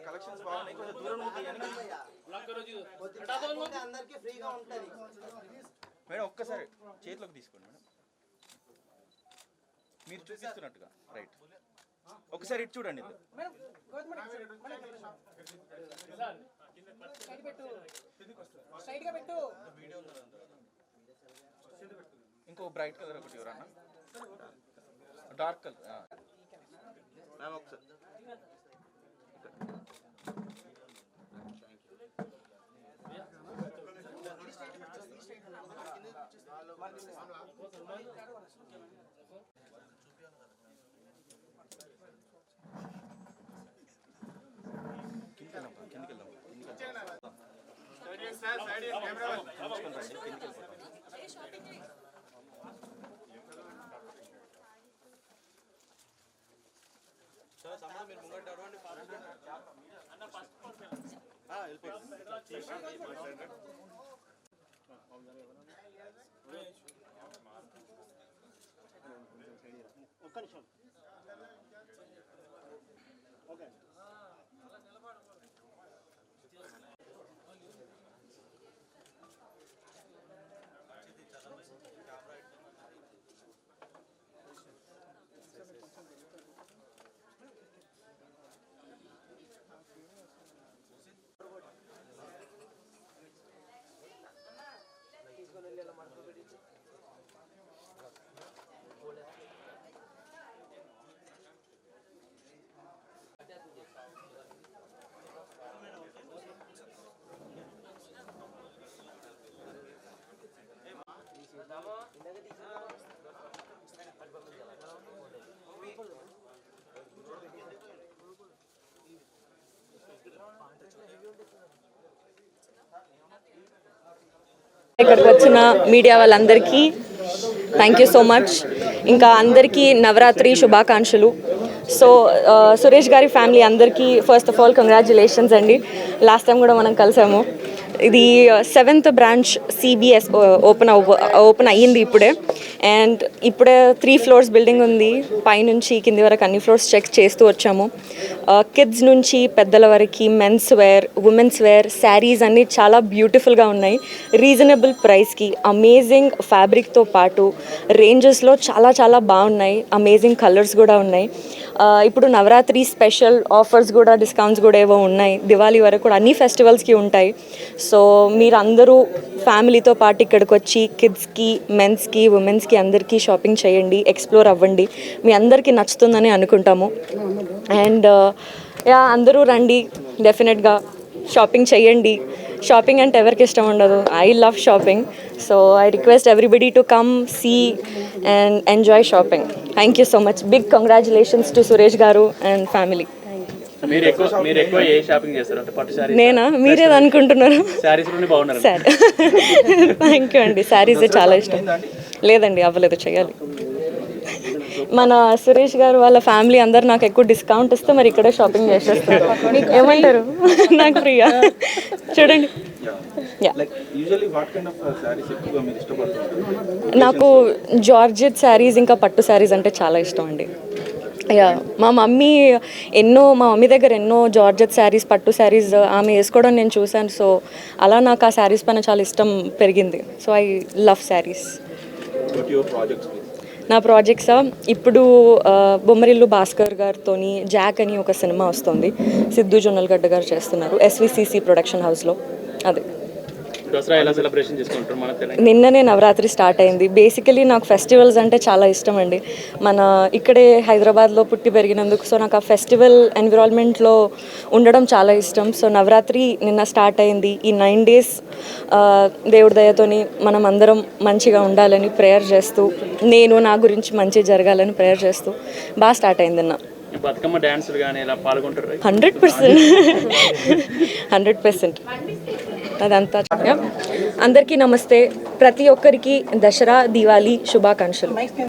Collections బాగున్నాయి, కొంచెం దూరం నుంచి అందరికీ ఫ్రీగా ఉంటుంది మేడం. ఒక్కసారి చేతిలోకి తీసుకోండి మేడం, మీరు చూపిస్తున్నట్టుగా. రైట్, ఒకసారి ఇటు చూడండి. ఇంకో బ్రైట్ కలర్ ఒకటి ఎవరన్నా, డార్క్ కలర్ మ్యామ్. ఒకసారి మీరు ముంగట్టారు అని ఒక్క నిమిషం. ఓకే ఇక్కడికి వచ్చిన మీడియా వాళ్ళందరికీ థ్యాంక్ యూ సో మచ్. ఇంకా అందరికీ నవరాత్రి శుభాకాంక్షలు. సో సురేష్ గారి ఫ్యామిలీ అందరికీ ఫస్ట్ ఆఫ్ ఆల్ కంగ్రాచ్యులేషన్స్ అండి. లాస్ట్ టైం కూడా మనం కలిసాము. ఇది 7th బ్రాంచ్ CBS ఓపెన్ అయ్యింది ఇప్పుడే. అండ్ ఇప్పుడే 3 floors బిల్డింగ్ ఉంది. పైనుంచి కింది వరకు అన్ని ఫ్లోర్స్ చెక్ చేస్తూ వచ్చాము. కిడ్స్ నుంచి పెద్దల వరకు men's wear, women's wear, saris అన్నీ చాలా బ్యూటిఫుల్గా ఉన్నాయి. రీజనబుల్ ప్రైస్కి అమేజింగ్ ఫ్యాబ్రిక్తో పాటు రేంజెస్లో చాలా చాలా బాగున్నాయి. అమేజింగ్ కలర్స్ కూడా ఉన్నాయి. ఇప్పుడు నవరాత్రి స్పెషల్ ఆఫర్స్ కూడా, డిస్కౌంట్స్ కూడా ఏవో ఉన్నాయి. దివాళీ వరకు కూడా అన్ని ఫెస్టివల్స్కి ఉంటాయి. సో మీరు అందరూ ఫ్యామిలీతో పాటు ఇక్కడికి వచ్చి కిడ్స్కి, మెన్స్కి, ఉమెన్స్కి అందరికీ షాపింగ్ చేయండి, ఎక్స్ప్లోర్ అవ్వండి. మీ అందరికీ నచ్చుతుందని అనుకుంటాము. అండ్ అందరూ రండి, డెఫినెట్గా షాపింగ్ చేయండి. షాపింగ్ అంటే ఎవరికి ఇష్టం ఉండదు? I love shopping. So I request everybody to come, see and enjoy shopping. Thank you so much. Big congratulations to Suresh garu and family. నేనా? మీరేది అనుకుంటున్నారు? సరే, థ్యాంక్ యూ అండి. శారీస్ చాలా ఇష్టం. లేదండి, అవ్వలేదు, చేయాలి. మన సురేష్ గారు వాళ్ళ ఫ్యామిలీ అందరు నాకు ఎక్కువ డిస్కౌంట్ ఇస్తే మరి ఇక్కడే షాపింగ్ చేసేస్తారు. ఏమంటారు? నాకు ఫ్రీయా? చూడండి, Yeah. Like usually what kind of saris ఎక్కువగా మీరు ఇష్టపడుతుంటారు? నాకు జార్జెట్ శారీస్ ఇంకా పట్టు శారీస్ అంటే చాలా ఇష్టం అండి. యా, మా మమ్మీ దగ్గర ఎన్నో జార్జెట్ శారీస్, పట్టు శారీస్ ఆమె వేసుకోవడం నేను చూశాను. సో అలా నాకు ఆ శారీస్ పైన చాలా ఇష్టం పెరిగింది. So I love saris. What your projects please? నా ప్రాజెక్ట్సా, ఇప్పుడు బొమ్మరిల్లు భాస్కర్ గారితోని జాక్ అని ఒక సినిమా వస్తుంది. సిద్ధు జొన్నలగడ్డ గారు చేస్తున్నారు, SVCC ప్రొడక్షన్ హౌస్లో. అదే. దసరా ఎలా సెలబ్రేషన్ చేసుకుంటారు మన తెలంగాణ? నిన్ననే నవరాత్రి స్టార్ట్ అయింది. బేసికలీ నాకు ఫెస్టివల్స్ అంటే చాలా ఇష్టం అండి. మన ఇక్కడే హైదరాబాద్లో పుట్టి పెరిగినందుకు సో నాకు ఆ ఫెస్టివల్ ఎన్విరాన్మెంట్లో ఉండడం చాలా ఇష్టం. సో నవరాత్రి నిన్న స్టార్ట్ అయింది. ఈ 9 days దేవుడి దయతోని మనం అందరం మంచిగా ఉండాలని ప్రేయర్ చేస్తూ, నేను నా గురించి మంచి జరగాలని ప్రేయర్ చేస్తూ బాగా స్టార్ట్ అయింది నిన్న. బతుకమ్మ డ్యాన్సులు కానీ ఎలా పాల్గొంటారు? 100% అదంతా. అందరికీ నమస్తే. ప్రతి ఒక్కరికి దసరా, దివాళీ శుభాకాంక్షలు.